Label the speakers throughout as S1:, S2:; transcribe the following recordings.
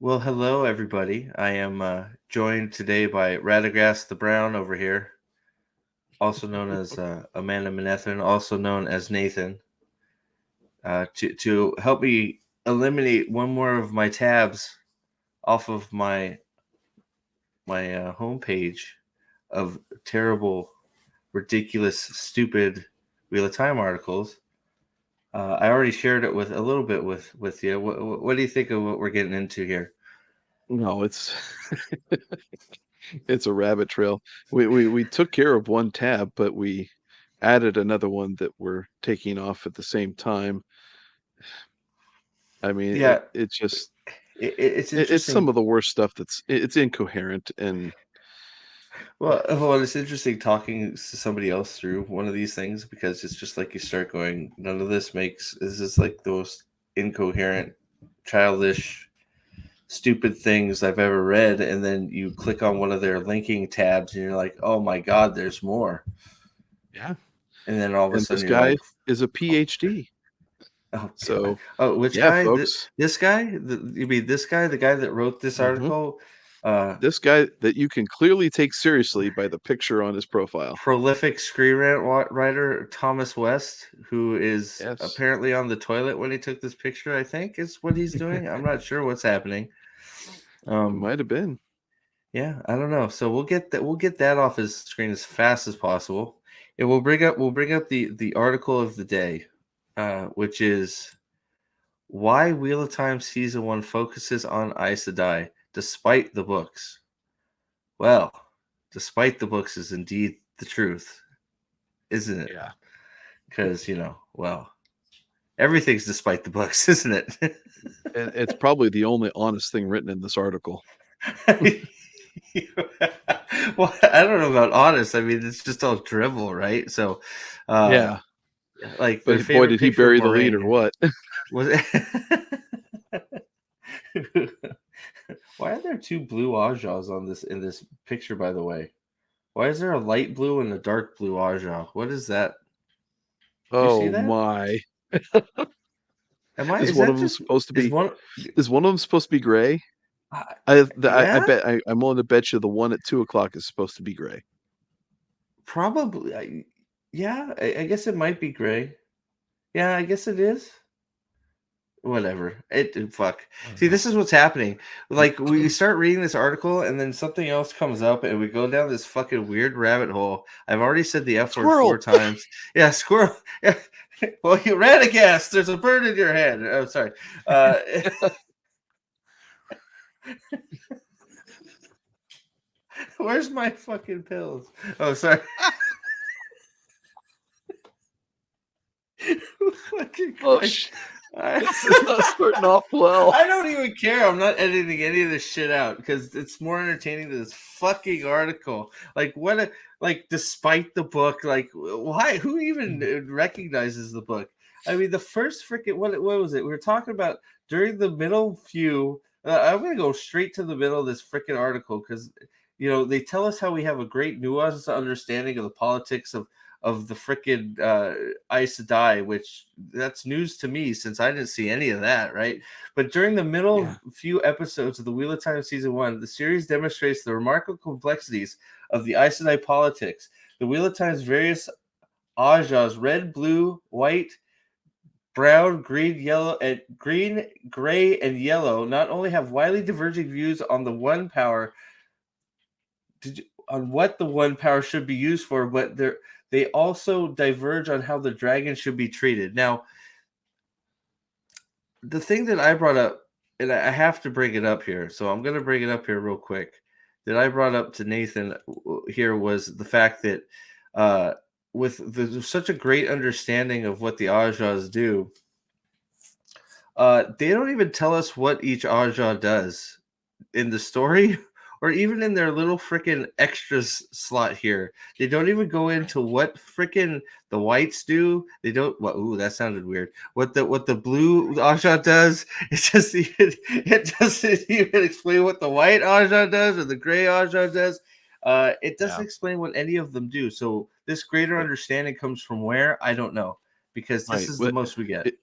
S1: Well, hello everybody. I am joined today by Radagast the Brown over here, also known as Amanda Manetheren, also known as Nathan, to help me eliminate one more of my tabs off of my homepage of terrible, ridiculous, stupid Wheel of Time articles. I already shared it with a little bit with you. What do you think of what we're getting into here?
S2: No, it's it's a rabbit trail. We took care of one tab, but we added another one that we're taking off at the same time. I mean,
S1: Yeah,
S2: it just
S1: it's
S2: it's
S1: interesting.
S2: some of the worst stuff it's incoherent and
S1: Well, it's interesting talking to somebody else through one of these things because it's just like you start going, none of this makes. This is like the most incoherent, childish, stupid things I've ever read, and then you click on one of their linking tabs, and you're like, oh my god, there's more,
S2: yeah.
S1: and then all of a
S2: And this
S1: sudden you're
S2: guy
S1: like,
S2: is a
S1: oh,
S2: PhD.
S1: oh god,
S2: So,
S1: oh which
S2: yeah,
S1: guy?
S2: folks.
S1: This guy? You mean this guy? The guy that wrote this
S2: hmm
S1: article? Uh,
S2: This guy that you can clearly take seriously by the picture on his profile.
S1: Prolific screenwriter Thomas West, who is
S2: Yes.
S1: apparently on the toilet when he took this picture. I think is what he's doing. I'm not sure what's happening. Um,
S2: Might have been.
S1: yeah, I don't know. So we'll get that. We'll get that off his screen as fast as possible, and we'll bring up the article of the day, which is why Wheel of Time season one focuses on Aes Sedai despite the books. Well, despite the books is indeed the truth, isn't it?
S2: Yeah.
S1: Because well, everything's despite the books, isn't it?
S2: And it's probably the only honest thing written in this article.
S1: Well, I don't know about honest. I mean, it's just all drivel, right? So, uh,
S2: Yeah.
S1: like their
S2: But boy,
S1: favorite
S2: did he
S1: picture of
S2: bury the lead or
S1: Moraine
S2: what?
S1: was. Why are there two blue Ajahs on this in this picture? By the way, why is there a light blue and a dark blue Ajah? What is that? Do you see
S2: Oh
S1: that?
S2: my.
S1: Am I?
S2: Is
S1: Is
S2: one
S1: that
S2: of them
S1: just?
S2: supposed to
S1: Is
S2: be
S1: one?
S2: is one of them supposed to be gray?
S1: Uh,
S2: I
S1: yeah,
S2: bet I'm willing to bet you the one at 2 o'clock is supposed to be gray.
S1: probably. Yeah, I guess it might be gray. Yeah, I guess it is. Whatever. Fuck.
S2: I don't
S1: See,
S2: know.
S1: this is what's happening. Like we start reading this article and then something else comes up and we go down this fucking weird rabbit hole. I've already said the F word four
S2: Squirrel.
S1: times. Yeah, squirrel. Yeah. Well, you ran a gas. There's a bird in your head. Oh, sorry. Uh, where's my fucking pills? Oh, sorry. Fucking
S2: Oh
S1: Christ.
S2: this is not starting off well.
S1: I don't even care. I'm not editing any of this shit out because it's more entertaining than this fucking article. Like what? Like despite the book, like why? Who even recognizes the book? I mean, the first freaking what was it? We were talking about during the middle few. I'm gonna go straight to the middle of this freaking article because they tell us how we have a great nuanced understanding of the politics of the freaking Aes Sedai, which that's news to me since I didn't see any of that, right? But during the middle
S2: Yeah.
S1: few episodes of the Wheel of Time season one, the series demonstrates the remarkable complexities of the Aes Sedai politics. The Wheel of Time's various Ajahs, red, blue, white, brown, green, yellow, and green, gray, and yellow, not only have widely diverging views on the one power on what the one power should be used for, but they also diverge on how the dragon should be treated. Now, the thing that I brought up, and I have to bring it up here, so I'm going to bring it up here real quick. That I brought up to Nathan here was the fact that uh, such a great understanding of what the Ajahs do, they don't even tell us what each Ajah does in the story or even in their little freaking extras slot here. They don't even go into what freaking the whites do. They don't. Well, ooh, that sounded weird. What the blue Aja does, it doesn't even explain what the white Aja does or the gray Aja does. It doesn't
S2: Yeah.
S1: explain what any of them do. So this greater
S2: Right.
S1: understanding comes from where I don't know because this
S2: Right.
S1: is the most we get.
S2: It,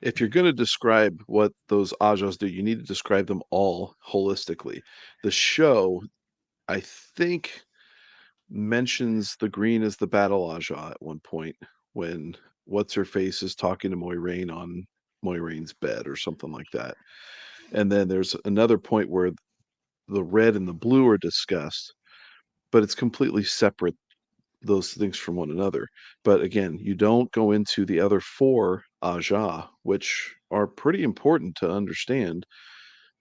S2: if you're going to describe what those Ajahs do, you need to describe them all holistically. The show, I think, mentions the green as the battle Ajah at one point when what's her face is talking to Moiraine on Moiraine's bed or something like that. And then there's another point where the red and the blue are discussed, but it's completely separate those things from one another. But again, you don't go into the other four Ajah, which are pretty important to understand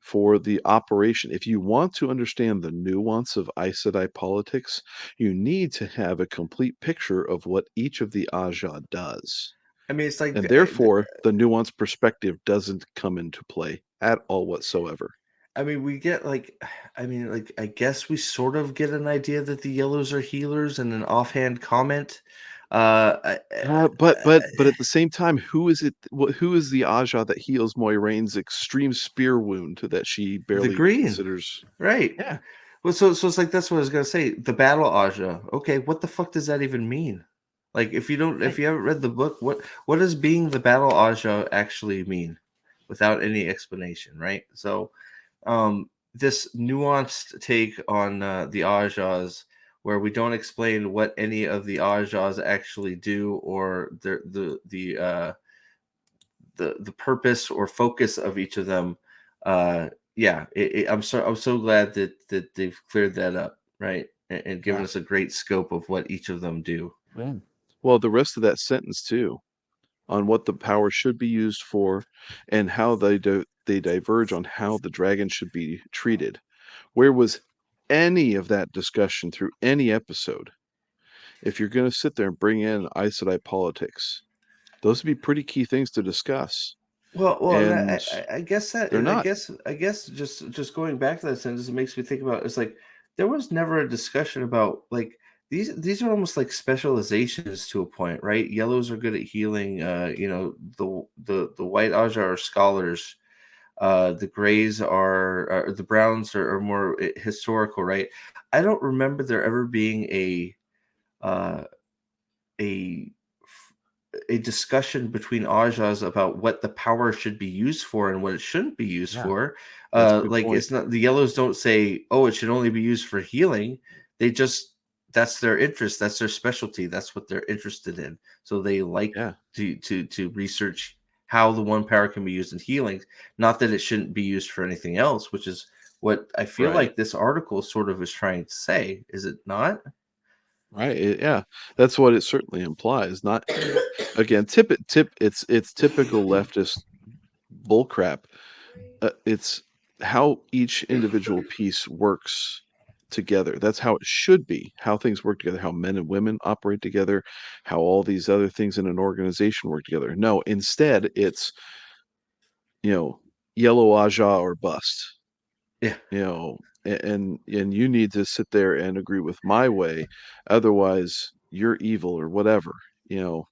S2: for the operation. If you want to understand the nuance of Aes Sedai politics, you need to have a complete picture of what each of the Ajah does.
S1: I mean, it's like
S2: And therefore, the nuanced perspective doesn't come into play at all whatsoever.
S1: I mean, we get like, I mean, like, I guess we sort of get an idea that the yellows are healers and an offhand comment.
S2: But at the same time, who is it? Who is the Ajah that heals Moiraine's extreme spear wound that she
S1: the
S2: barely
S1: green,
S2: considers?
S1: right?
S2: Yeah,
S1: Well, so it's like that's what I was gonna say. The battle Aja. Okay, what the fuck does that even mean? Like, if
S2: right.
S1: you haven't read the book, what does being the battle Aja actually mean, without any explanation, right? So, this nuanced take on the Ajas, where we don't explain what any of the Ajas actually do or the purpose or focus of each of them. Yeah, I'm so glad that they've cleared that up, right, and given
S2: Yeah.
S1: us a great scope of what each of them do.
S2: Man. Well, the rest of that sentence too, on what the power should be used for, and how they diverge on how the dragon should be treated. Where was any of that discussion through any episode? If you're going to sit there and bring in Aes Sedai politics, those would be pretty key things to discuss,
S1: And
S2: and
S1: I guess that
S2: they're not.
S1: I guess just going back to that sentence, it makes me think about it's like there was never a discussion about like these are almost like specializations to a point, right? Yellows are good at healing. The white Aja are scholars. The grays are the browns are more historical, right? I don't remember there ever being uh, a a discussion between Ajas about what the power should be used for and what it shouldn't be used
S2: Yeah,
S1: for.
S2: that's a good
S1: Like
S2: point.
S1: it's not the yellows don't say, "Oh, it should only be used for healing." They just that's their interest, that's their specialty, that's what they're interested in. So they like
S2: Yeah,
S1: to research how the one power can be used in healing, not that it shouldn't be used for anything else, which is what I feel
S2: right.
S1: like this article sort of is trying to say, is it not?
S2: Right. Yeah, that's what it certainly implies. Not again, it's typical leftist bullcrap. It's how each individual piece works together. That's how it should be. How things work together. How men and women operate together. How all these other things in an organization work together. No, instead, it's you know yellow Aja or bust.
S1: Yeah.
S2: And you need to sit there and agree with my way, otherwise you're evil or whatever. you know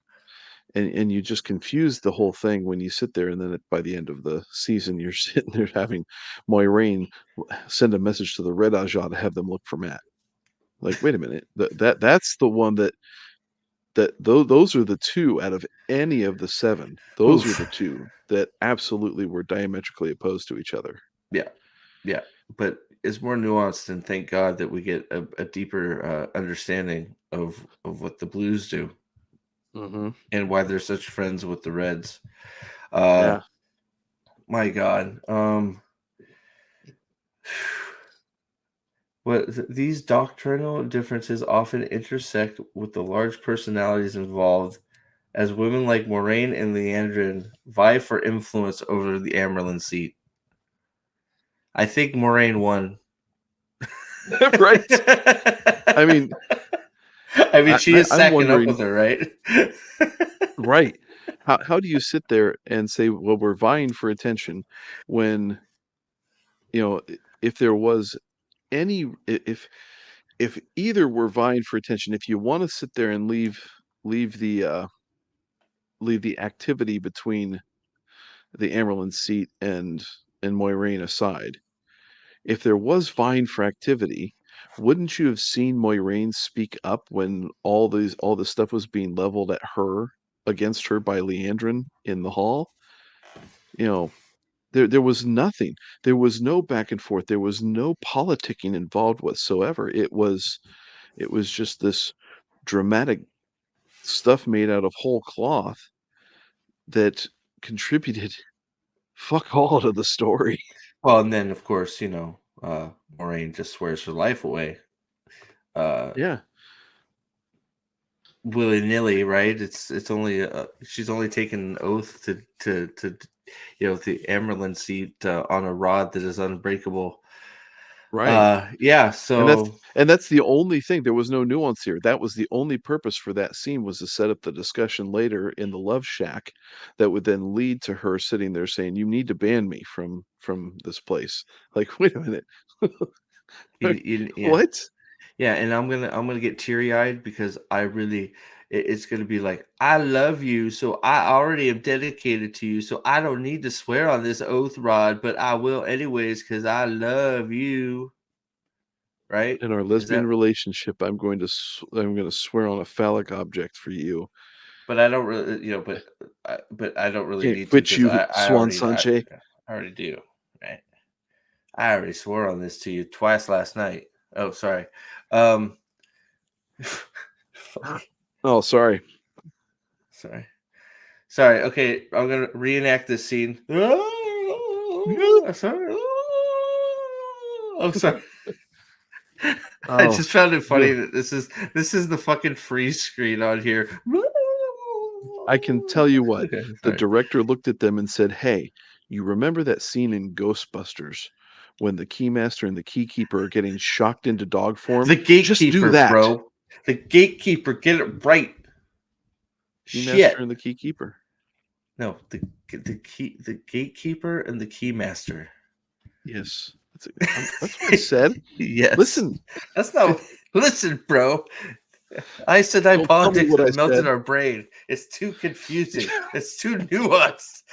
S2: and you just confuse the whole thing when you sit there, and then by the end of the season you're sitting there having Moiraine send a message to the red Ajah to have them look for Matt. Like, wait a minute, that's the one those are the two out of any of the seven. Those are the
S1: Oof.
S2: two that absolutely were diametrically opposed to each other.
S1: Yeah. Yeah, but it's more nuanced, and thank God that we get a deeper understanding of what the Blues do
S2: Hmm.
S1: and why they're such friends with the Reds. Uh,
S2: Yeah.
S1: my God, these doctrinal differences often intersect with the large personalities involved, as women like Moraine and Leandrin vie for influence over the Amerlin seat. I think Moraine won.
S2: Right. I mean,
S1: I mean, she is
S2: I'm
S1: stacking up
S2: wondering,
S1: with her, right?
S2: right? How do you sit there and say, well, we're vying for attention, when if there was any, if either were vying for attention, if you want to sit there and leave leave the activity between the Amerlin seat and Moiraine aside, if there was vying for activity, wouldn't you have seen Moiraine speak up when all this stuff was being leveled at her, against her, by Leandrin in the hall? You know, there was nothing. There was no back and forth. There was no politicking involved whatsoever. It was just this dramatic stuff made out of whole cloth that contributed fuck all to the story.
S1: Well, and then of course, Moraine just swears her life away, uh,
S2: Yeah,
S1: willy nilly, right? It's only she's only taken an oath to the Amerlin seat on a rod that is unbreakable.
S2: right.
S1: Yeah.
S2: And that's
S1: So
S2: and that's the only thing. There was no nuance here. That was the only purpose for that scene, was to set up the discussion later in the Love Shack that would then lead to her sitting there saying, "You need to ban me from this place." Like, wait a minute.
S1: yeah,
S2: What?
S1: yeah, and I'm gonna get teary eyed because it's gonna be like, I love you, so I already am dedicated to you, so I don't need to swear on this oath rod, but I will anyways because I love you, right?
S2: In our
S1: Is
S2: lesbian
S1: that?
S2: relationship, I'm going to swear on a phallic object for you.
S1: But I don't really, but I don't really
S2: Can't
S1: need to
S2: quit
S1: because
S2: you, Swan Sanche.
S1: I already do, right? I already swore on this to you twice last night. Oh, sorry. Um, fuck.
S2: Oh, sorry.
S1: Sorry. Sorry. Okay, I'm gonna reenact this scene. Sorry. Oh, sorry. I
S2: Oh,
S1: just found it funny
S2: the
S1: that this is the fucking freeze screen on here.
S2: I can tell you what,
S1: Okay,
S2: the
S1: sorry.
S2: director looked at them and said, "Hey, you remember that scene in Ghostbusters when the Keymaster and the Keykeeper are getting shocked into dog form?
S1: The
S2: Just do
S1: gatekeeper,
S2: that."
S1: bro. The gatekeeper. Get it right.
S2: Keymaster
S1: Shit.
S2: and the Keykeeper.
S1: No, the gatekeeper and the keymaster.
S2: Yes, that's what I said.
S1: Yes.
S2: Listen,
S1: That's not. Listen, bro. Aes Sedai
S2: don't tell me
S1: politics
S2: what I
S1: have melted
S2: said.
S1: our brain. It's too confusing. It's too nuanced.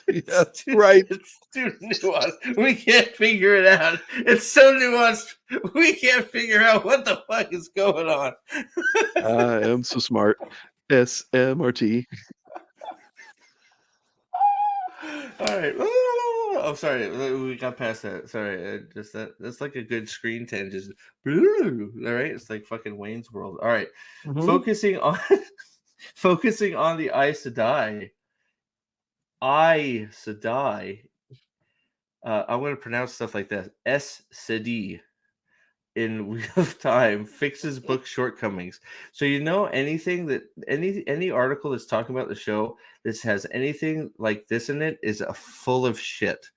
S2: Yeah,
S1: It's too,
S2: right.
S1: it's too nuanced. We can't figure it out. It's so nuanced. We can't figure out what the fuck is going on.
S2: I am so smart. SMRT.
S1: All right. Oh, sorry. We got past that. Sorry. Just that's like a good screen tangent. All right. It's like fucking Wayne's World. All right.
S2: Mhm.
S1: Focusing on focusing on the Aes Sedai. Aes Sedai. I'm going to pronounce stuff like that. Aes Sedai in Wheel of Time fixes book shortcomings. So anything that any article that's talking about the show that has anything like this in it is a full of shit.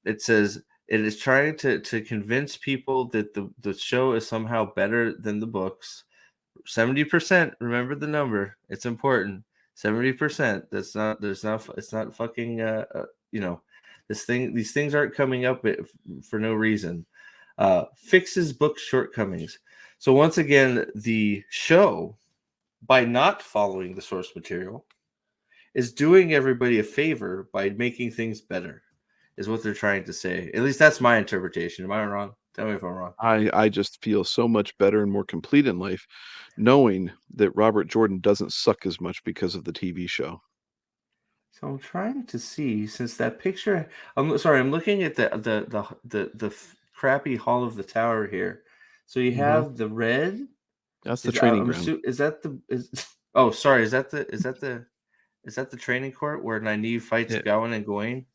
S1: It says it is trying to convince people that the show is somehow better than the books. 70%, remember the number. It's important. 70%. It's not fucking these things aren't coming up for no reason. Fixes book shortcomings. So once again, the show, by not following the source material, is doing everybody a favor by making things better, is what they're trying to say. At least that's my interpretation. Am I wrong? Tell me if I'm wrong.
S2: I just feel so much better and more complete in life knowing that Robert Jordan doesn't suck as much because of the TV show.
S1: So I'm trying to see since that picture. I'm sorry. I'm looking at the crappy Hall of the Tower here. So you
S2: Mhm.
S1: have the red.
S2: That's the training ground.
S1: Is that the is? Oh, sorry. Is that the training court where Nynaeve fights
S2: Yeah.
S1: Gawain and Gawain?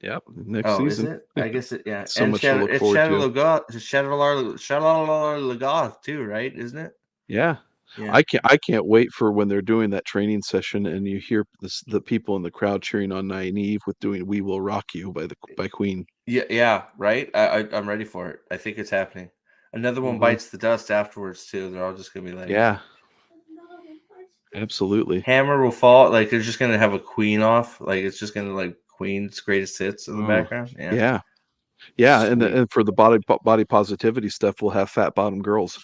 S2: Yep. Next
S1: Oh, is
S2: season.
S1: it? I guess it. Yeah,
S2: So
S1: and
S2: much to look
S1: It's
S2: forward
S1: Shadow
S2: to.
S1: Logoth, Shadow Logoth too, right? Isn't it?
S2: Yeah.
S1: Yeah.
S2: I can't wait for when they're doing that training session and you hear the people in the crowd cheering on Nynaeve with doing "We Will Rock You" by Queen.
S1: Yeah, yeah, right. I'm ready for it. I think it's happening. Another one
S2: Mhm.
S1: bites the dust afterwards too. They're all just gonna be like,
S2: Yeah, absolutely.
S1: Hammer will fall. Like they're just gonna have a Queen off. Like it's just gonna like Queen's greatest hits in the
S2: Oh,
S1: background. Yeah,
S2: yeah. Yeah, and
S1: sweet.
S2: and for the body positivity stuff, we'll have fat bottom girls.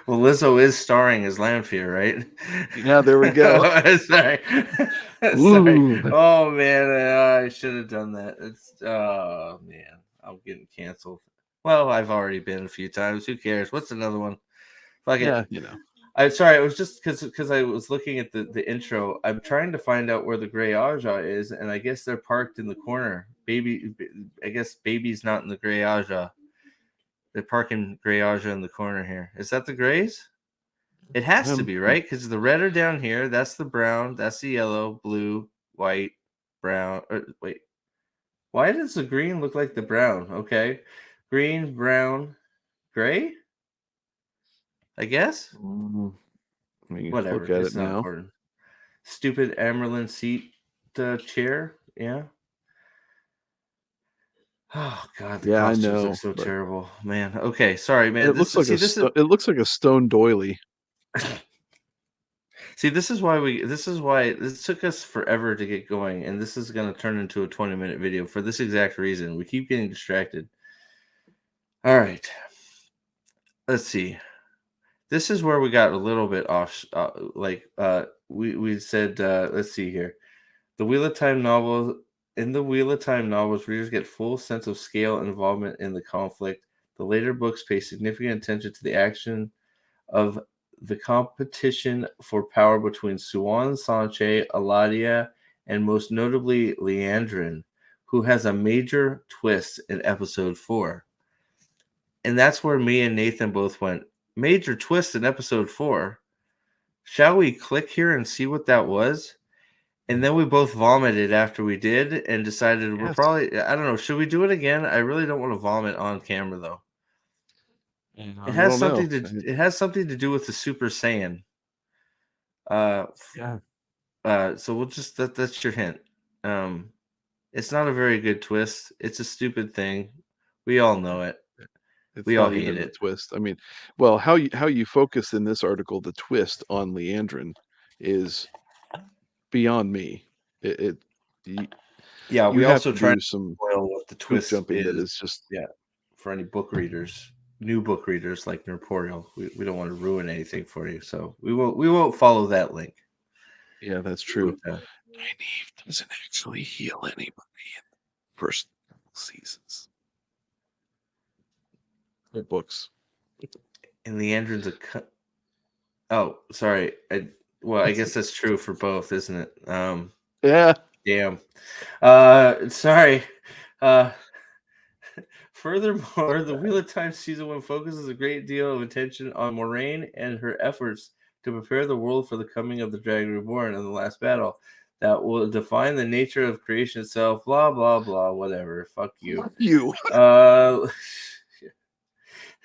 S1: Well, Lizzo is starring as Lanfear, right?
S2: Yeah, there we go.
S1: Sorry, sorry.
S2: Ooh.
S1: Oh man, I should have done that. Oh man, I'm getting canceled. Well, I've already been a few times. Who cares? What's another one? Fuck it.
S2: Yeah, you know.
S1: Sorry, it was just because I was looking at the intro. I'm trying to find out where the gray Ajah is, and I guess they're parked in the corner. I guess baby's not in the gray Ajah. They're parking gray Ajah in the corner here. Is that the grays? It has to be, right? Because the red are down here. That's the brown. That's the yellow, blue, white, brown. Wait, why does the green look like the brown? Okay, green, brown, gray. I guess.
S2: I mean,
S1: Whatever.
S2: look at it
S1: It's not
S2: now.
S1: important. Stupid Amerlin seat chair. Yeah. Oh God, the
S2: Yeah, I
S1: costumes look
S2: know,
S1: so
S2: but
S1: terrible, man. Okay, sorry, man.
S2: it looks like it looks like a stone doily.
S1: This is why this took us forever to get going, and this is going to turn into a 20-minute video for this exact reason. We keep getting distracted. All right, let's see. This is where we got a little bit off. We said, let's see here. The Wheel of Time novel. In the Wheel of Time novels, readers get full sense of scale and involvement in the conflict. The later books pay significant attention to the action of the competition for power between Suan Sanche, Aladia, and most notably Leandrin, who has a major twist in episode 4. And that's where me and Nathan both went, major twist in episode 4. Shall we click here and see what that was? And then we both vomited after we did and decided we're
S2: Yes.
S1: probably, I don't know, should we do it again? I really don't want to vomit on camera though.
S2: I don't know.
S1: It has something to do with the Super Saiyan.
S2: Yeah.
S1: So we'll just that's your hint. It's not a very good twist. It's a stupid thing. We all know it.
S2: It's
S1: We all
S2: not
S1: hate
S2: even a
S1: it.
S2: twist. I mean, well, how you focus in this article the twist on Leandrin is beyond me. You,
S1: Yeah,
S2: you
S1: we
S2: have
S1: also
S2: to
S1: try to
S2: do some
S1: spoil what the
S2: hoop
S1: twist
S2: jumping that
S1: is.
S2: is just
S1: Yeah, for any book readers, new book readers like Nerporial, we don't want to ruin anything for you, so we won't follow that link.
S2: yeah, that's true. Nynaeve doesn't actually heal anybody in the first seasons. Or books.
S1: And Leandrin's oh, sorry. I guess that's true for both, isn't it?
S2: Yeah.
S1: Damn. Sorry. Uh, Furthermore, the Wheel of Time season 1 focuses a great deal of attention on Moraine and her efforts to prepare the world for the coming of the Dragon Reborn and the last battle that will define the nature of creation itself. Blah blah blah. Whatever. Fuck you.
S2: You.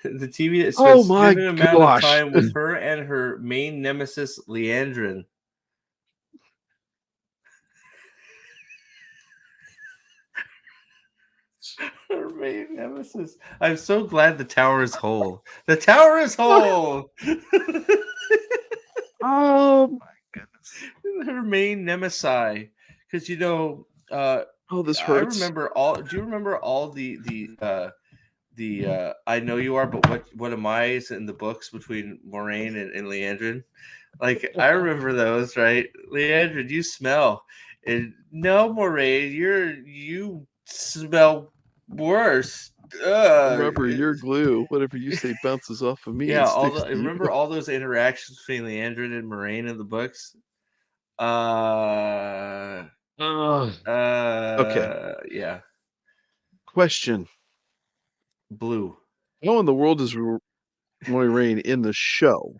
S1: The TV spends
S2: Oh
S1: a
S2: my
S1: significant amount of
S2: gosh.
S1: time with her and her main nemesis, Leandrin. Her main nemesis. I'm so glad the tower is whole. The tower is whole.
S2: Oh my goodness.
S1: Her main nemesis, because
S2: Oh, this
S1: I
S2: hurts.
S1: remember all. Do you remember all the I know you are, but what am I in the books between Moraine and Leandrin? Like I remember those, right? Leandrin, you smell. And no, Moraine, you smell worse.
S2: Remember, you're glue. Whatever you say bounces off of me
S1: Yeah,
S2: and sticks to you.
S1: remember all those interactions between Leandrin and Moraine in the books. Uh,
S2: Ugh. Okay.
S1: yeah,
S2: Question.
S1: blue.
S2: How in the world is Moiraine in the show?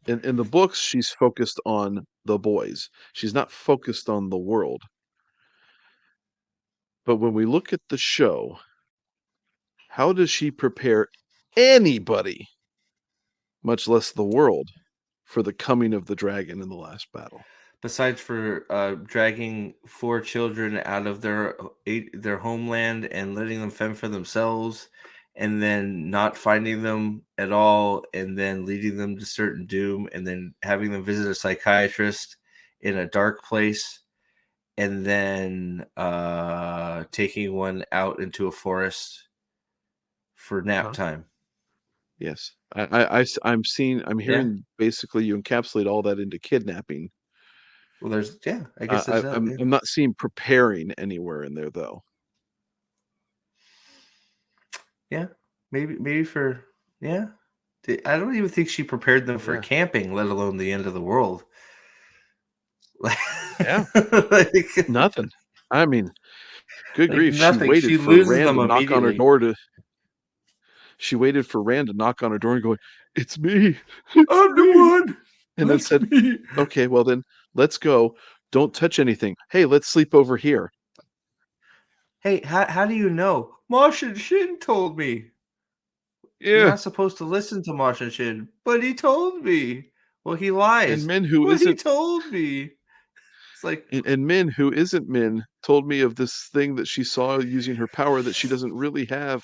S2: In the books, she's focused on the boys. She's not focused on the world. But when we look at the show, how does she prepare anybody, much less the world, for the coming of the dragon in the last battle?
S1: Besides for dragging 4 children out of their homeland and letting them fend for themselves, and then not finding them at all, and then leading them to certain doom, and then having them visit a psychiatrist in a dark place, and then taking one out into a forest for nap time.
S2: Yes. I'm
S1: Yeah.
S2: hearing basically you encapsulate all that into kidnapping.
S1: Well, I guess there's that. Yeah.
S2: I'm not seeing preparing anywhere in there though.
S1: Yeah. Maybe for, yeah. I don't even think she prepared them for
S2: Yeah.
S1: camping, let alone the end of the world.
S2: Yeah.
S1: like,
S2: Nothing. I mean, good
S1: like
S2: grief, she
S1: nothing.
S2: waited
S1: She
S2: for
S1: loses
S2: Rand
S1: them
S2: to knock on her
S1: immediately.
S2: door to she waited for Rand to knock on her door and go, "It's me. It's
S1: I'm the
S2: me."
S1: one.
S2: And then
S1: That's
S2: said,
S1: me.
S2: "Okay, well then, let's go. Don't touch anything. Hey, let's sleep over here."
S1: Hey, how do you know? Martian Shin told me. You're
S2: Yeah.
S1: not supposed to listen to Martian Shin, but he told me. Well, he
S2: And
S1: lies,
S2: Min who
S1: but he
S2: isn't
S1: told me. It's like
S2: and Min who isn't Min told me of this thing that she saw using her power that she doesn't really have.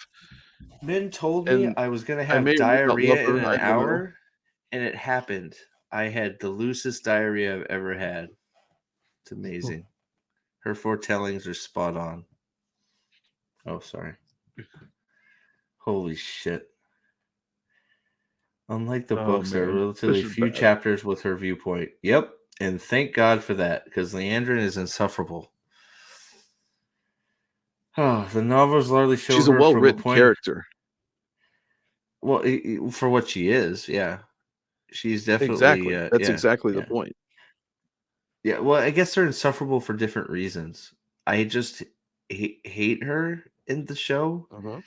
S1: Min told me
S2: And
S1: I was gonna
S2: I
S1: have
S2: may or may not love
S1: diarrhea in
S2: her.
S1: an
S2: I don't know.
S1: hour, and it happened. I had the loosest diarrhea I've ever had. It's amazing. Her foretellings are spot on. Oh, sorry. Holy shit. Unlike the
S2: Oh
S1: books, there are
S2: man,
S1: relatively
S2: this is
S1: few
S2: bad.
S1: chapters with her viewpoint. Yep, and thank God for that, because Leandrin is insufferable. Oh, the novels largely show
S2: She's a
S1: her from a
S2: well-written
S1: point.
S2: character.
S1: Well, for what she is, yeah, she's definitely,
S2: Exactly. That's
S1: yeah,
S2: exactly the
S1: yeah,
S2: point.
S1: yeah. Well, I guess they're insufferable for different reasons. I just hate her in the show.
S2: Uh-huh.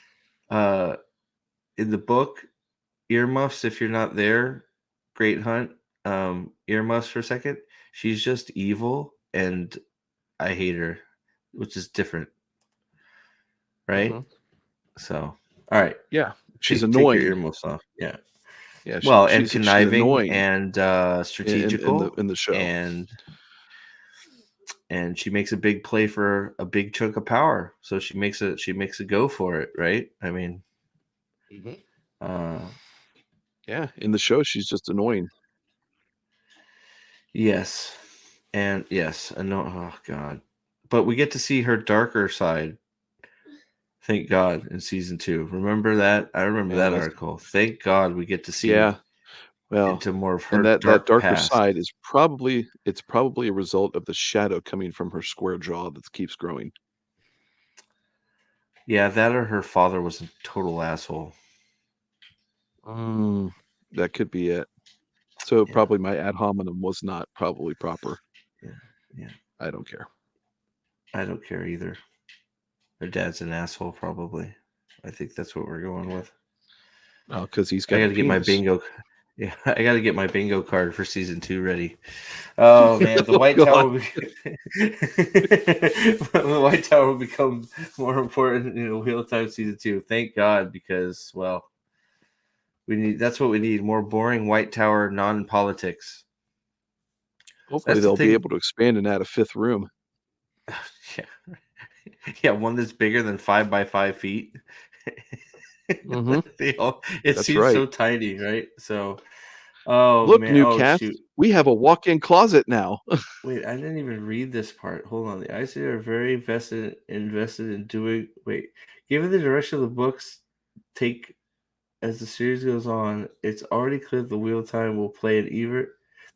S1: Uh, in the book, earmuffs. If you're not there, Great Hunt. Earmuffs for a second. She's just evil, and I hate her, which is different, right?
S2: Uh-huh.
S1: So, all right,
S2: Yeah, she's
S1: take your
S2: annoying.
S1: earmuffs off. Yeah.
S2: Yeah,
S1: Well, and
S2: she's
S1: conniving
S2: annoying
S1: and
S2: in
S1: strategical,
S2: the show.
S1: and she makes a big play for a big chunk of power. So she makes a go for it, right? I mean,
S2: Mhm.
S1: uh,
S2: Yeah, in the show she's just annoying.
S1: yes, and yes, I know. Oh God, but we get to see her darker side. Thank God in season 2. Remember that? I remember
S2: Yeah,
S1: that
S2: that's
S1: article. Thank God we get to see
S2: yeah. Well,
S1: into more of
S2: and
S1: her
S2: that
S1: dark
S2: darker
S1: past.
S2: side is probably a result of the shadow coming from her square jaw that keeps growing.
S1: Yeah, that or her father was a total asshole.
S2: Mm, that could be it. So
S1: Yeah,
S2: probably my ad hominem was not probably proper.
S1: yeah, yeah.
S2: I don't care.
S1: I don't care either. Her dad's an asshole, probably. I think that's what we're going with.
S2: Oh, because he's
S1: I
S2: got
S1: got
S2: a
S1: to get my
S2: penis.
S1: bingo. Yeah, I got to get my bingo card for season 2 ready. Oh man, the
S2: Oh
S1: White
S2: God.
S1: Tower. The White Tower will become more important in Wheel of Time season 2. Thank God, because well, we need. That's what we need. More boring White Tower non-politics.
S2: Hopefully
S1: That's the
S2: they'll be
S1: thing.
S2: able to expand and add a fifth room.
S1: Yeah, yeah, one that's bigger than 5 by 5 feet.
S2: Hmm.
S1: It
S2: That's
S1: seems
S2: right.
S1: so tiny, right? So, oh
S2: Look,
S1: man,
S2: new
S1: oh
S2: cast,
S1: shoot.
S2: we have a walk-in closet now.
S1: Wait, I didn't even read this part. Hold on. The Aes Sedai are very invested in doing. Wait, given the direction of the books take as the series goes on, it's already clear the Wheel of Time will play an even.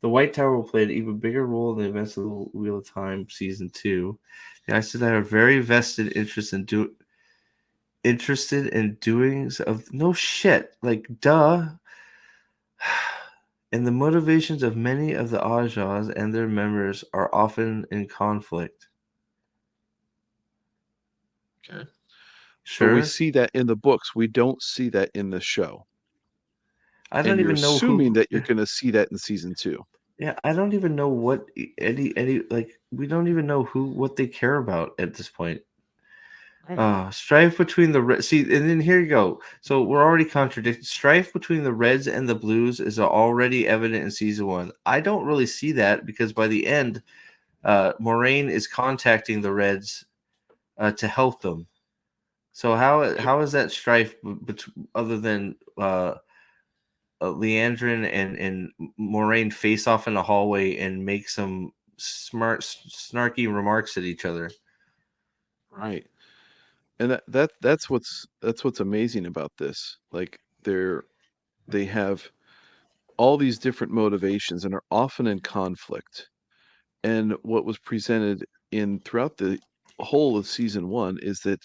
S1: The White Tower will play an even bigger role in the events of the Wheel of Time season 2. The Aes Sedai are very interested in doings of no shit. Like duh. And the motivations of many of the Ajahs and their members are often in conflict.
S2: Okay. But we
S1: Sure.
S2: see that in the books. We don't see that in the show.
S1: I
S2: And
S1: don't
S2: you're
S1: even know
S2: assuming
S1: who.
S2: that you're going to see that in season 2.
S1: Yeah, I don't even know what any like. We don't even know what they care about at this point.
S2: Right.
S1: Strife between the see, and then here you go. So we're already contradicted. Strife between the Reds and the Blues is already evident in season 1. I don't really see that because by the end, Moraine is contacting the Reds to help them. So
S2: Right.
S1: how is that strife other than Leandrin and Moraine face off in the hallway and make some smart snarky remarks at each other?
S2: Right. And that's what's amazing about this. Like they have all these different motivations and are often in conflict. And what was presented in throughout the whole of season 1 is that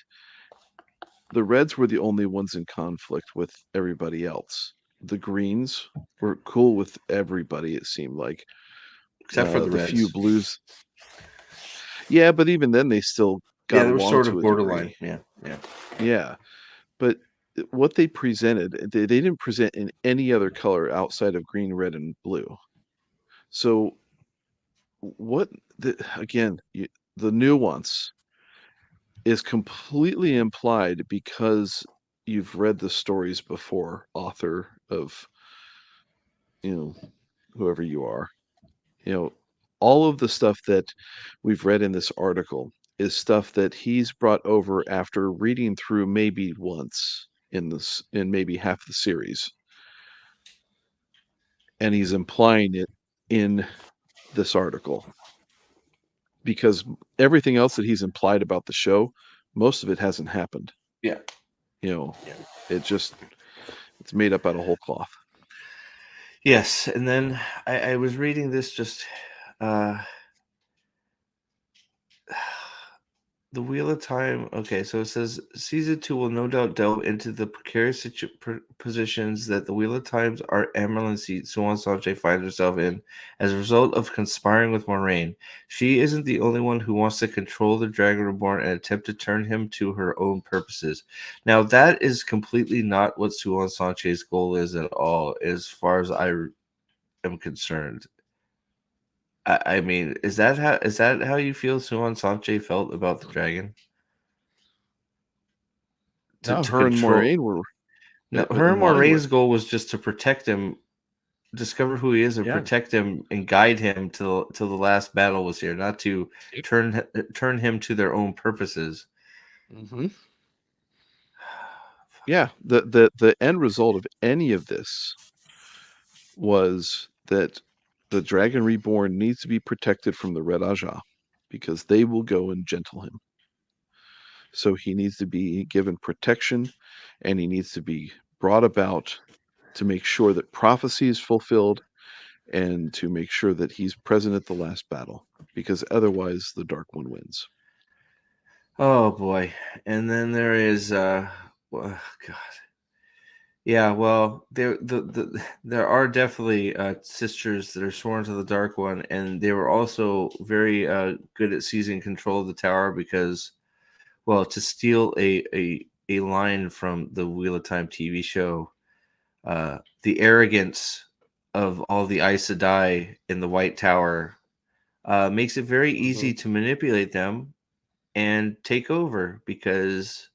S2: the Reds were the only ones in conflict with everybody else. the greens were cool with everybody. It seemed like
S1: except for the
S2: the few
S1: Reds.
S2: blues. Yeah, but even then they still
S1: Yeah,
S2: got
S1: they were
S2: along
S1: sort
S2: to
S1: of
S2: a degree.
S1: borderline. Yeah, yeah.
S2: Yeah, but what they presented, they didn't present in any other color outside of green, red, and blue. So what again, the nuance is completely implied because you've read the stories before, author of, you know, whoever you are. You know, all of the stuff that we've read in this article is stuff that he's brought over after reading through maybe once in maybe half the series, and he's implying it in this article because everything else that he's implied about the show, most of it hasn't happened.
S1: Yeah.
S2: You know,
S1: Yeah.
S2: it just it's made up out of whole cloth.
S1: Yes, and then I was reading this just uh the Wheel of Time. Okay, so it says season 2 will no doubt delve into the precarious positions that the Wheel of Time's Art Emerald Suan Sanche finds herself in as a result of conspiring with Moraine. She isn't the only one who wants to control the Dragon Reborn and attempt to turn him to her own purposes. Now, that is completely not what Suan Sanche's goal is at all, as far as I am concerned. I mean, is that how you feel Suan Sanche felt about the dragon?
S2: Now
S1: To
S2: her and
S1: control.
S2: Moraine were
S1: No, her
S2: in
S1: and
S2: line with
S1: Moraine's goal was just to protect him, discover who he is, and
S2: yeah.
S1: protect him and guide him till the last battle was here, not to
S2: Yep.
S1: turn him to their own purposes.
S2: Hmm. Yeah, the end result of any of this was that the Dragon Reborn needs to be protected from the Red Ajah because they will go and gentle him. So he needs to be given protection and he needs to be brought about to make sure that prophecy is fulfilled and to make sure that he's present at the last battle because otherwise the Dark One wins.
S1: Oh boy! And then there is well, God. Yeah, well, there are definitely sisters that are sworn to the Dark One, and they were also very good at seizing control of the tower because, well, to steal a line from the Wheel of Time TV show, the arrogance of all the Aes Sedai in the White Tower makes it very
S2: Hmm.
S1: easy to manipulate them and take over because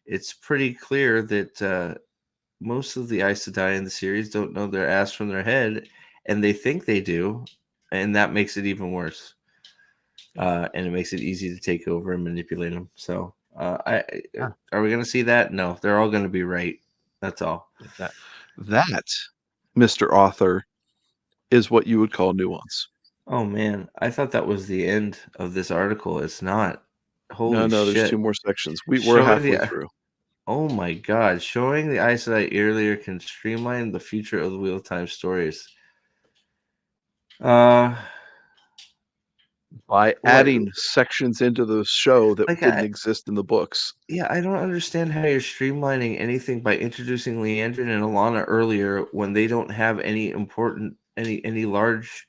S1: it's pretty clear that most of the Aes Sedai in the series don't know their ass from their head, and they think they do, and that makes it even worse. And it makes it easy to take over and manipulate them. So,
S2: Yeah.
S1: are we going to see that? No, they're all going to be right. That's all.
S2: That, Mr. Author, is what you would call nuance.
S1: Oh man, I thought that was the end of this article. It's not.
S2: No,
S1: Holy
S2: no, there's two
S1: shit!
S2: more sections. We're
S1: Showing
S2: halfway
S1: the
S2: through.
S1: Oh my god, showing the Aes Sedai earlier can streamline the future of the Wheel of Time stories. Uh,
S2: By
S1: what?
S2: adding sections into the show that
S1: Like
S2: didn't exist in the books.
S1: yeah, I don't understand how you're streamlining anything by introducing Leandrin and Alana earlier when they don't have any large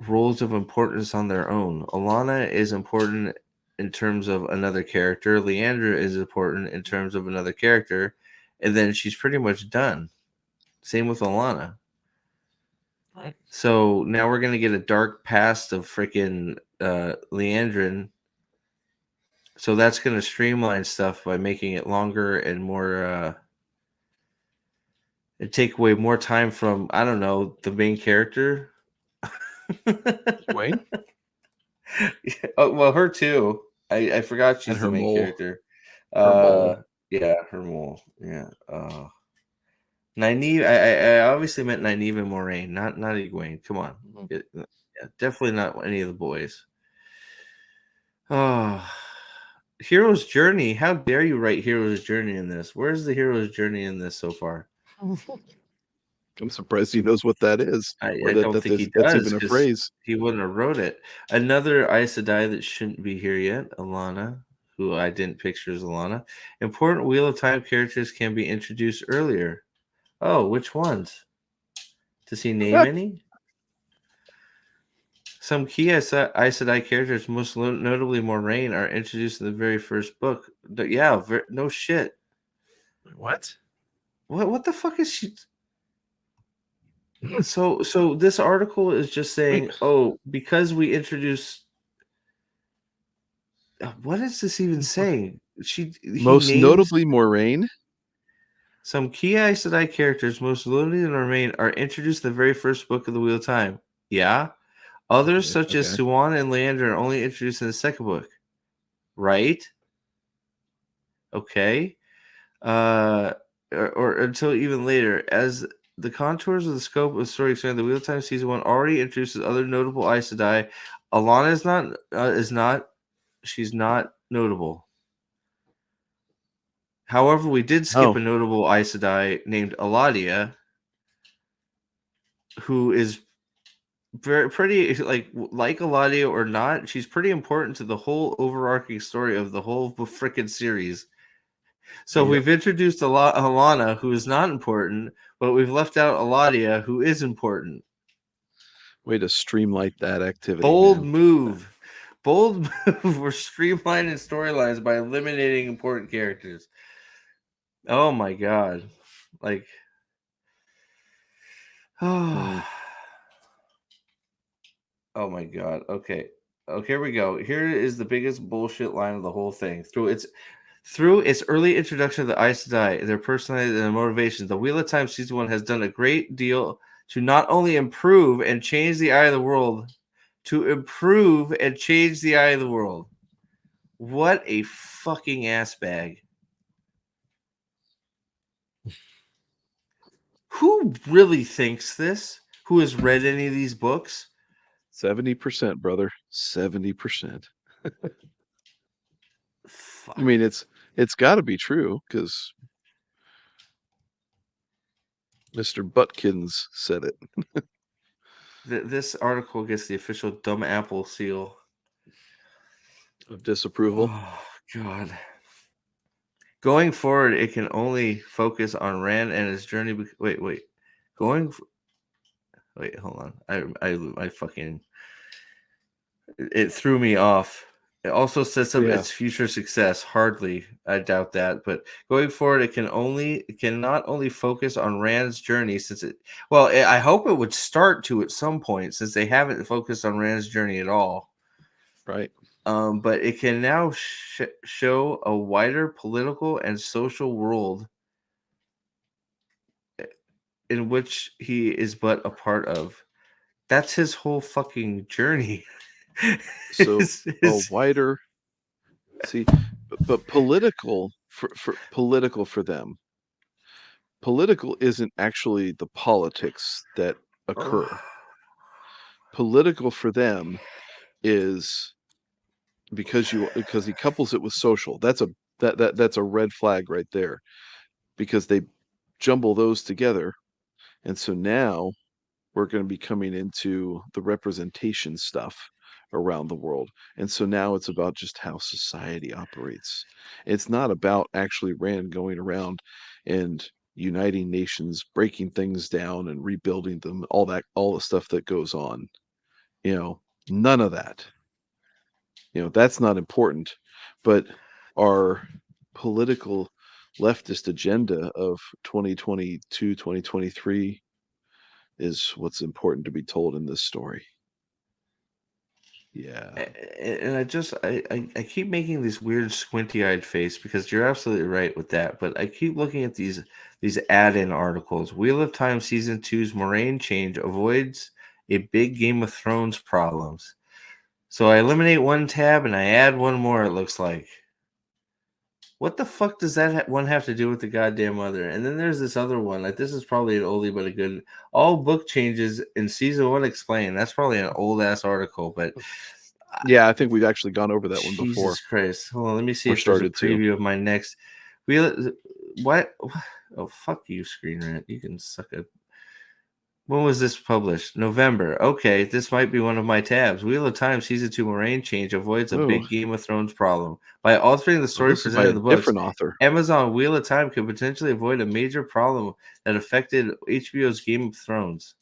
S1: roles of importance on their own. Alana is important in terms of another character. Leandra is important in terms of another character, and then she's pretty much done. Same with Alana.
S2: Right.
S1: So now we're gonna get a dark past of freaking Leandrin. So that's gonna streamline stuff by making it longer and more and take away more time from I don't know the main character.
S2: Wayne
S1: Oh, well, her too. I forgot
S2: and
S1: she's the
S2: her
S1: main
S2: mole.
S1: character.
S2: Her
S1: Uh,
S2: mole.
S1: yeah, her mole. Yeah. Nynaeve. I obviously meant Nynaeve and Moraine, not Egwene. Come on.
S2: Mhm.
S1: Yeah, definitely not any of the boys. Oh, hero's journey. How dare you write hero's journey in this? Where's the hero's journey in this so far?
S2: I'm surprised he knows what that is, or
S1: I don't think he
S2: that's
S1: does
S2: even a
S1: because
S2: phrase.
S1: he wouldn't have wrote it. Another Aes Sedai that shouldn't be here yet, Alana, who I didn't picture as Alana. Important Wheel of Time characters can be introduced earlier. Oh, which ones? Does he name any? Some key Aes Sedai characters, most notably Moraine, are introduced in the very first book. Yeah, no shit.
S2: What?
S1: What the fuck is she? So this article is just saying, oh, because we introduced. What is this even saying? He
S2: Most
S1: names
S2: notably Moraine.
S1: some key Aes Sedai characters, most notably in Moraine, are introduced in the very first book of the Wheel of Time. Yeah. Others, such as Suan and Leander, are only introduced in the second book. Right? Okay. Or until even later, as the contours of the scope of the story expand, the Wheel of Time season 1 already introduces other notable Aes Sedai. Alana is not she's not notable. However, we did skip a notable Aes Sedai named Eladia, who is pretty like Eladia or not, she's pretty important to the whole overarching story of the whole freaking series. So we've introduced Alana, who is not important, but we've left out Eladia, who is important.
S2: Way to streamline that activity.
S1: Bold
S2: man.
S1: move. Bold move. We're streamlining storylines by eliminating important characters. Oh my god. Like, oh my god. Okay. Here we go. Here is the biggest bullshit line of the whole thing. Through its early introduction of the Aes Sedai, their personalities and their motivations, the Wheel of Time season 1 has done a great deal to not only improve and change the eye of the world, to improve and change the eye of the world. What a fucking ass bag. Who really thinks this? Who has read any of these books?
S2: 70%, brother. 70%.
S1: Fuck.
S2: I mean, it's got to be true because Mr. Butkins said it.
S1: This article gets the official dumb apple seal
S2: of disapproval.
S1: Oh god. Going forward, it can only focus on Rand and his journey. Wait. Wait, hold on. I fucking. It threw me off. It also sets up its future success. Hardly, I doubt that. But going forward, it can not only focus on Rand's journey since it. Well, I hope it would start to at some point since they haven't focused on Rand's journey at all.
S2: Right.
S1: But it can now show a wider political and social world in which he is but a part of. That's his whole fucking journey.
S2: So a wider, see, but political for them. Political isn't actually the politics that occur. Political for them is because he couples it with social. That's a red flag right there because they jumble those together. And so now we're going to be coming into the representation stuff around the world. And so now it's about just how society operates. It's not about actually Rand going around and uniting nations, breaking things down and rebuilding them, all the stuff that goes on. None of that. That's not important. But our political leftist agenda of 2022, 2023 is what's important to be told in this story. Yeah.
S1: And I keep making this weird squinty-eyed face because you're absolutely right with that. But I keep looking at these add-in articles. Wheel of Time Season 2's Moraine change avoids a big Game of Thrones problems. So I eliminate one tab and I add one more, it looks like. What the fuck does that one have to do with the goddamn other? And then there's this other one. Like, this is probably an oldie but a good. All book changes in season 1 explained. That's probably an old ass article, but
S2: yeah, I think we've actually gone over that one before.
S1: Jesus Christ! Hold on, let me see if there's a preview of my next. What? Oh, fuck you, Screen Rant. You can suck it. When was this published? November. Okay, this might be one of my tabs. Wheel of Time Season 2 Moraine change avoids a
S2: Oh,
S1: big Game of Thrones problem. By altering the
S2: well,
S1: story
S2: this is by
S1: presented
S2: a
S1: in the books,
S2: different author.
S1: Amazon Wheel of Time could potentially avoid a major problem that affected HBO's Game of Thrones.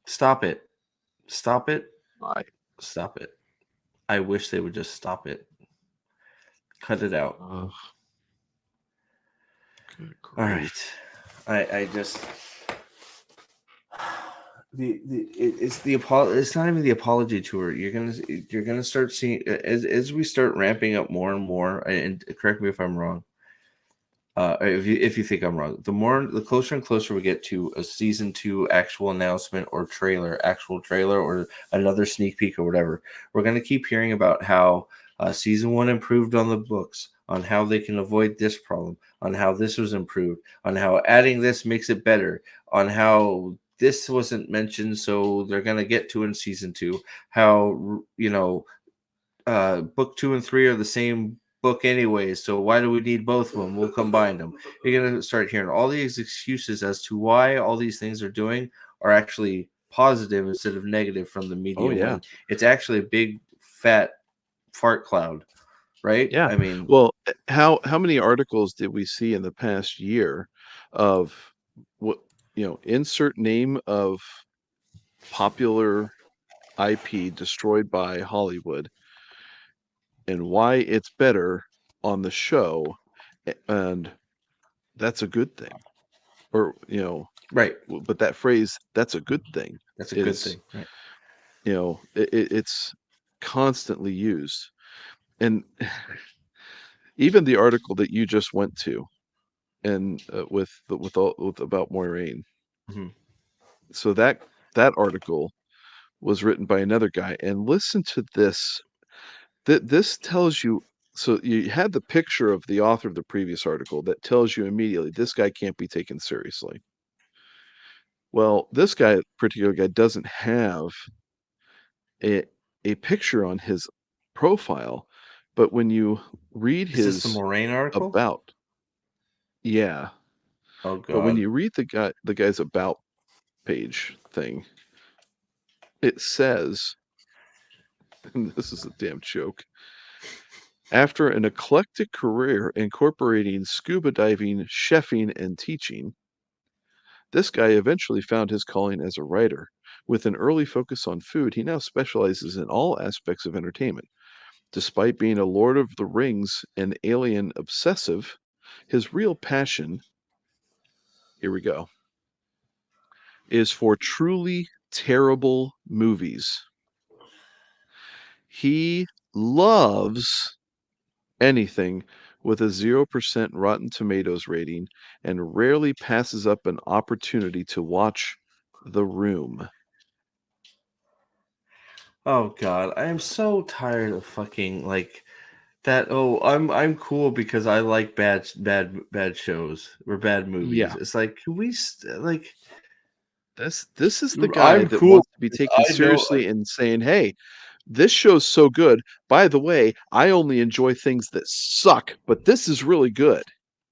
S1: Stop it. Stop it.
S2: I,
S1: Stop it. I wish they would just stop it. Cut it out.
S2: good
S1: All
S2: grief.
S1: right. I just it's not even the apology tour. You're gonna start seeing as we start ramping up more and more. And correct me if I'm wrong. If you think I'm wrong, the closer and closer we get to a season 2 actual announcement or actual trailer or another sneak peek or whatever, we're gonna keep hearing about how season 1 improved on the books, on how they can avoid this problem, on how this was improved, on how adding this makes it better, on how this wasn't mentioned, so they're gonna get to in season 2. How book 2 and 3 are the same book anyways, so why do we need both of them? We'll combine them. You're going to start hearing all these excuses as to why all these things are doing are actually positive instead of negative from the
S2: Oh
S1: media,
S2: yeah,
S1: when it's actually a big fat fart cloud, right?
S2: yeah.
S1: I mean,
S2: Well, how many articles did we see in the past year of what insert name of popular IP destroyed by Hollywood and why it's better on the show, and that's a good thing. Or
S1: right.
S2: but that phrase, "that's a good thing,"
S1: That's a good
S2: is
S1: thing, right?
S2: it's constantly used. And even the article that you just went to, and with about Moiraine.
S1: Mm-hmm.
S2: So that article was written by another guy, and listen to this. This tells you. So you had the picture of the author of the previous article that tells you immediately this guy can't be taken seriously. Well, this particular guy doesn't have a a picture on his profile, but when you read
S1: Is this the
S2: his
S1: Moraine article?
S2: about, yeah,
S1: Oh
S2: but when
S1: God.
S2: you read the guy's about page thing, it says, and this is a damn joke. After an eclectic career incorporating scuba diving, chefing, and teaching, this guy eventually found his calling as a writer. With an early focus on food, he now specializes in all aspects of entertainment. Despite being a Lord of the Rings and Alien obsessive, his real passion, here we go, is for truly terrible movies. He loves anything with a 0% Rotten Tomatoes rating and rarely passes up an opportunity to watch The Room.
S1: Oh God. I am so tired of fucking like that. Oh, I'm cool because I like bad shows or bad movies.
S2: Yeah,
S1: It's like, can we like
S2: this is the guy
S1: I'm
S2: that
S1: cool
S2: wants to be
S1: because
S2: taken
S1: I know,
S2: seriously and saying, "Hey, this show's so good. By the way, I only enjoy things that suck, but this is really good."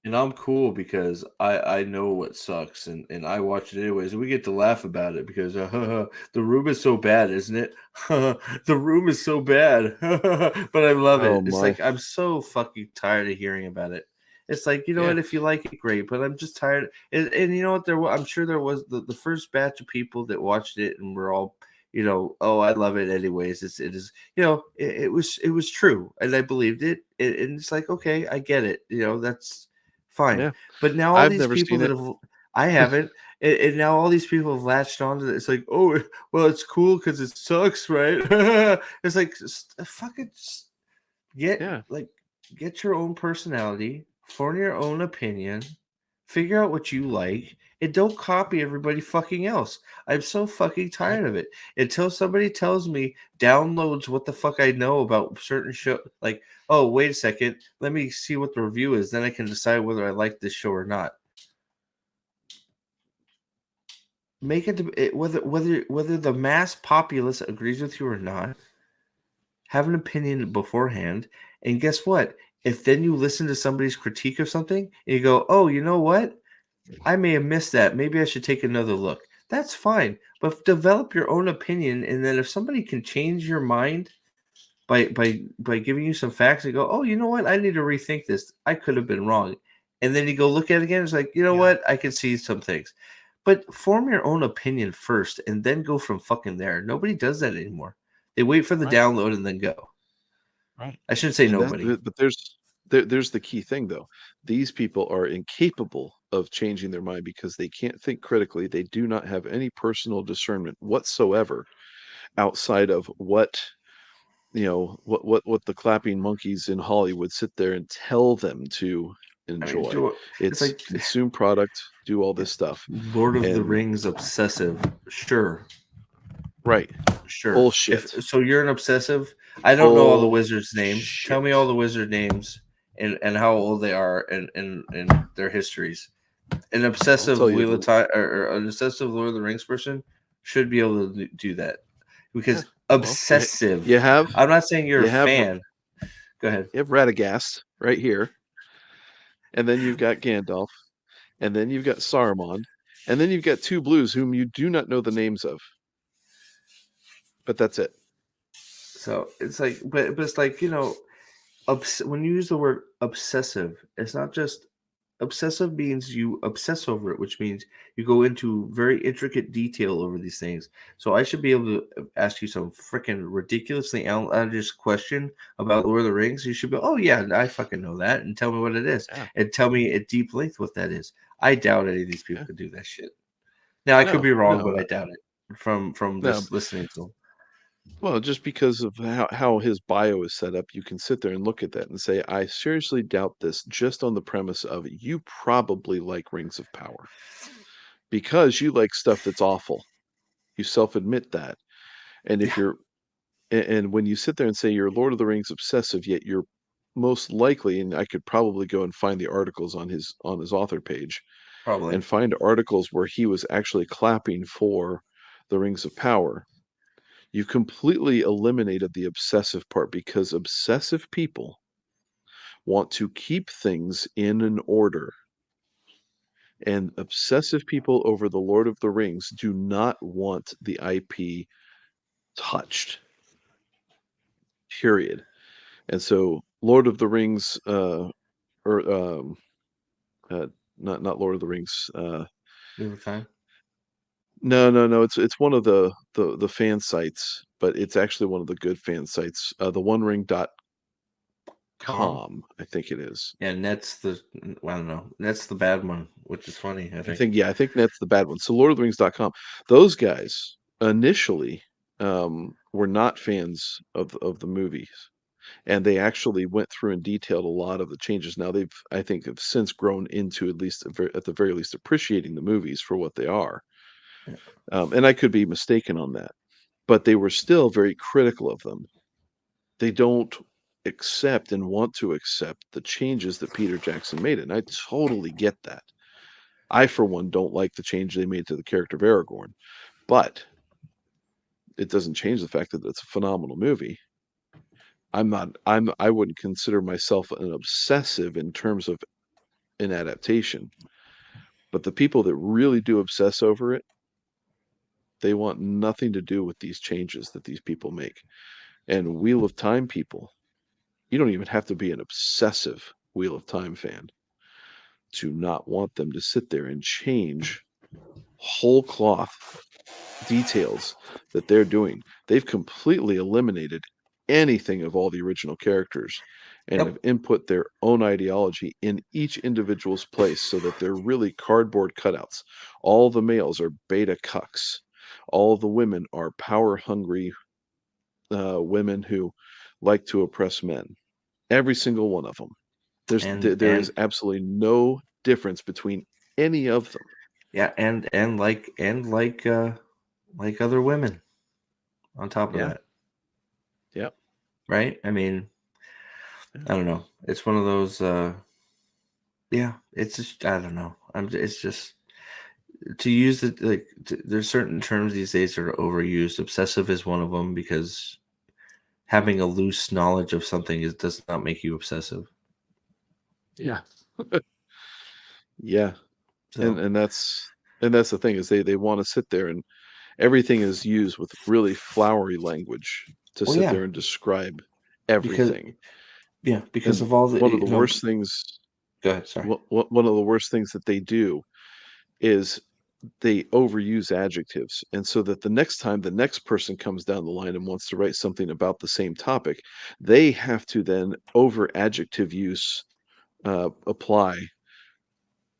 S1: and I'm cool because I know what sucks, and I watch it anyways. And we get to laugh about it because the room is so bad, isn't it? The room is so bad, but I love
S2: Oh
S1: it. It's
S2: my.
S1: like I'm so fucking tired of hearing about it. It's like, you know
S2: Yeah.
S1: what? If you like it, great. But I'm just tired. And you know what? I'm sure there was the first batch of people that watched it and were all, oh, I love it anyways. It is, it was true, and I believed it. And it's like, okay, I get it. That's fine.
S2: Yeah.
S1: But now all
S2: I've
S1: these
S2: never
S1: people
S2: seen
S1: that
S2: it.
S1: have, I haven't, and now all these people have latched onto it. It's like, oh, well, it's cool because it sucks, right? It's like, fucking get
S2: Yeah.
S1: like get your own personality, form your own opinion, figure out what you like, and don't copy everybody fucking else. I'm so fucking tired of it. Until somebody tells me downloads what the fuck I know about certain show, like, oh, wait a second, let me see what the review is, then I can decide whether I like this show or not. Make it whether the mass populace agrees with you or not. Have an opinion beforehand, and guess what? If then you listen to somebody's critique of something and you go, oh, you know what? I may have missed that. Maybe I should take another look. That's fine, but develop your own opinion, and then if somebody can change your mind by giving you some facts and go, oh, you know what? I need to rethink this. I could have been wrong. And then you go look at it again. It's like, you know what? I can see some things. But form your own opinion first and then go from fucking there. Nobody does that anymore. They wait for the
S3: Right.
S1: download and then go.
S3: Right.
S1: I shouldn't say
S2: And
S1: nobody.
S2: but there's the key thing though. These people are incapable of changing their mind because they can't think critically. They do not have any personal discernment whatsoever outside of what what the clapping monkeys in Hollywood sit there and tell them to
S1: I mean,
S2: enjoy.
S1: it's
S2: It's
S1: like
S2: consume product, do all
S1: yeah,
S2: this stuff.
S1: Lord of the
S2: And
S1: Rings obsessive. Sure,
S2: right.
S1: sure. If
S2: Bullshit.
S1: so, you're an obsessive. I don't know all the wizards' names. Tell me all
S2: Bullshit.
S1: the wizard names and how old they are and their histories. An
S2: I'll
S1: obsessive
S2: tell you
S1: Wheel of Time or an obsessive Lord of the Rings person should be able to do that
S2: yeah.
S1: because
S2: Well,
S1: obsessive.
S2: you have
S1: I'm not saying you're
S2: you
S1: a
S2: have
S1: fan. Go ahead.
S2: you have Radagast right here, and then you've got Gandalf, and then you've got Saruman, and then you've got two blues whom you do not know the names of. But that's it.
S1: So it's like, but it's like when you use the word obsessive, it's not just obsessive means you obsess over it, which means you go into very intricate detail over these things. So I should be able to ask you some freaking ridiculously outlandish question about Lord of the Rings. You should be, oh yeah, I fucking know that, and tell me what it is,
S2: Yeah.
S1: and tell me at deep length what that is. I doubt any of these people
S2: Yeah.
S1: could do that shit. Now I could
S2: No,
S1: be wrong,
S2: no,
S1: but I doubt it from
S2: no.
S1: just listening to them.
S2: Well, just because of how his bio is set up, you can sit there and look at that and say, I seriously doubt this just on the premise of you probably like Rings of Power because you like stuff that's awful. You self-admit that. And if
S1: Yeah,
S2: you're and when you sit there and say you're Lord of the Rings obsessive, yet you're most likely, and I could probably go and find the articles on his author page
S1: probably.
S2: and find articles where he was actually clapping for the Rings of Power. You completely eliminated the obsessive part because obsessive people want to keep things in an order. And obsessive people over the Lord of the Rings do not want the IP touched, period. And so, Lord of the Rings, or uh, not Lord of the Rings.
S1: Over time.
S2: No. It's one of the fan sites, but it's actually one of the good fan sites. The
S1: Calm.
S2: OneRing.com, I think it is.
S1: Yeah, Net's I don't know. Net's the bad one, which is funny, I think.
S2: I think that's the bad one. So LordofTheRings.com, those guys initially were not fans of the movies, and they actually went through and detailed a lot of the changes. Now they've, I think, have since grown into at the very least appreciating the movies for what they are.
S1: Yeah.
S2: And I could be mistaken on that, but they were still very critical of them. They don't accept and want to accept the changes that Peter Jackson made, and I totally get that. I, for one, don't like the change they made to the character of Aragorn, but it doesn't change the fact that it's a phenomenal movie. I wouldn't consider myself an obsessive in terms of an adaptation, but the people that really do obsess over it, they want nothing to do with these changes that these people make. And Wheel of Time people, you don't even have to be an obsessive Wheel of Time fan to not want them to sit there and change whole cloth details that they're doing. They've completely eliminated anything of all the original characters and have
S1: Yep.
S2: input their own ideology in each individual's place so that they're really cardboard cutouts. All the males are beta cucks. All the women are power hungry women who like to oppress men. Every single one of them. There is
S1: And
S2: absolutely no difference between any of them.
S1: yeah, like other women on top of
S2: Yeah.
S1: that,
S2: Yeah.
S1: right? I mean, I don't know. It's one of those. Yeah, it's just I don't know. It's just to use it like there's certain terms these days that are overused. Obsessive is one of them because having a loose knowledge of something does not make you obsessive.
S2: Yeah. Yeah.
S1: So
S2: and that's the thing is they want to sit there and everything is used with really flowery language to
S1: well,
S2: sit
S1: yeah,
S2: there and describe
S1: because
S2: everything.
S1: because
S2: And
S1: of all the
S2: one of the worst things
S1: Go ahead. Sorry.
S2: one of the worst things that they do is they overuse adjectives. And so that the next time the next person comes down the line and wants to write something about the same topic, they have to then over adjective use apply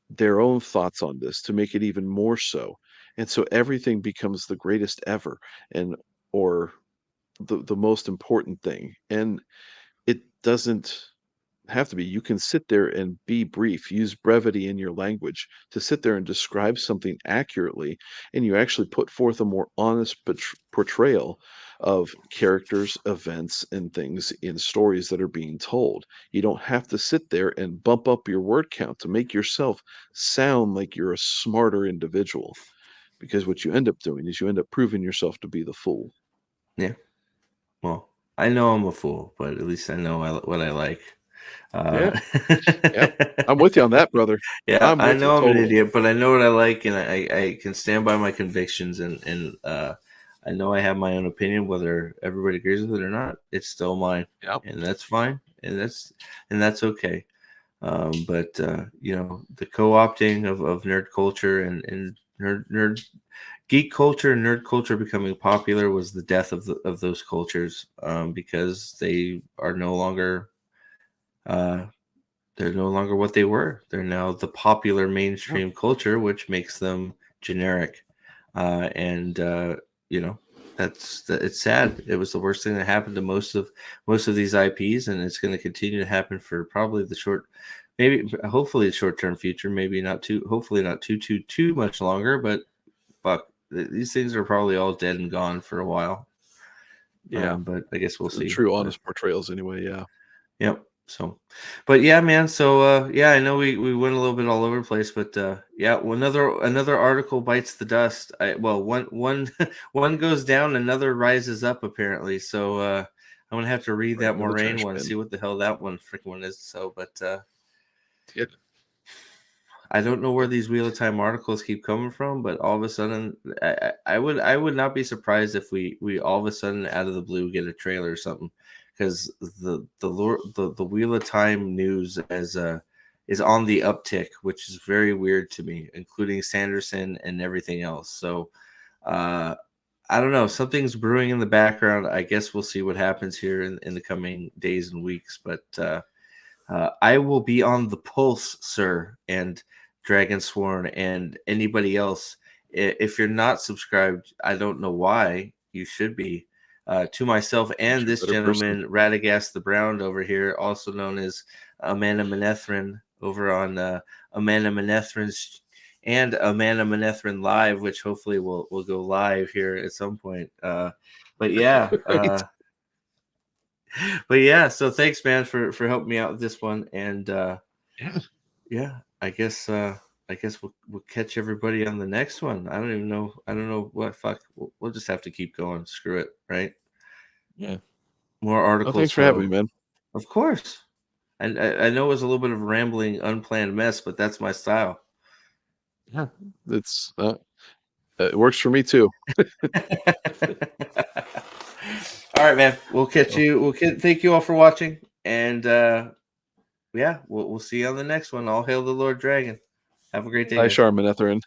S2: their own thoughts on this to make it even more so. And so everything becomes the greatest ever and or the most important thing. And it doesn't have to be. You can sit there and be brief, use brevity in your language to sit there and describe something accurately, and you actually put forth a more honest portrayal of characters, events, and things in stories that are being told. You don't have to sit there and bump up your word count to make yourself sound like you're a smarter individual, because what you end up doing is you end up proving yourself to be the fool.
S1: Yeah. Well, I know I'm a fool, but at least I know what I like.
S2: Yeah.
S1: Uh,
S2: Yep. I'm with you on that, brother.
S1: yeah,
S2: I'm
S1: I
S2: with you
S1: know I'm an
S2: totally.
S1: idiot, but I know what I like, and I can stand by my convictions, and I know I have my own opinion, whether everybody agrees with it or not. It's still mine,
S2: Yep.
S1: and that's fine, and that's okay. But the co-opting of nerd culture and nerd geek culture and nerd culture becoming popular was the death of those cultures, because they are no longer uh, they're no longer what they were. They're now the popular
S2: Yep.
S1: mainstream culture, which makes them generic. And you know, it's sad. It was the worst thing that happened to most of these IPs, and it's going to continue to happen for probably hopefully the short term future. Maybe not too, hopefully not too much longer. But fuck, these things are probably all dead and gone for a while.
S2: Yeah.
S1: But I guess we'll
S2: The
S1: see.
S2: true
S1: But
S2: honest portrayals anyway, yeah.
S1: yep. So, but yeah, man. So, yeah, I know we went a little bit all over the place, but yeah, well, another article bites the dust. One one goes down, another rises up apparently. So, I'm gonna have to read
S2: Right
S1: that
S2: into the
S1: Moraine
S2: trash
S1: one,
S2: bin.
S1: see what the hell that freaking one is. So, but
S2: Yeah.
S1: I don't know where these Wheel of Time articles keep coming from, but all of a sudden, I would not be surprised if we all of a sudden out of the blue get a trailer or something, because the Wheel of Time news is on the uptick, which is very weird to me, including Sanderson and everything else. So uh, I don't know, something's brewing in the background. I guess we'll see what happens here in the coming days and weeks, but. I will be on the pulse, sir, and Dragon Sworn, and anybody else. If you're not subscribed, I don't know why you should be. To myself
S2: Because
S1: and
S2: you're a
S1: this
S2: better person.
S1: gentleman, Radagast the Brown, over here, also known as Amanda Manetheren, over on Amanda Manetheren's and Amanda Manetheren Live, which hopefully will go live here at some point. But yeah,
S2: Right?
S1: but yeah, so thanks, man, for helping me out with this one, and
S2: Yeah.
S1: yeah, I guess we'll catch everybody on the next one. I don't even know. I don't know what fuck. We'll just have to keep going. Screw it, right?
S2: Yeah.
S1: More
S2: Oh,
S1: articles.
S2: thanks for having me,
S1: So
S2: man.
S1: of course, and I know it was a little bit of a rambling, unplanned mess, but that's my style.
S2: Yeah. It's it works for me too.
S1: All right, man. We'll catch
S2: So,
S1: you. Thank you all for watching, and yeah, we'll see you on the next one. All hail the Lord Dragon. Have a great day,
S2: hi,
S1: guys.
S2: Manetheren.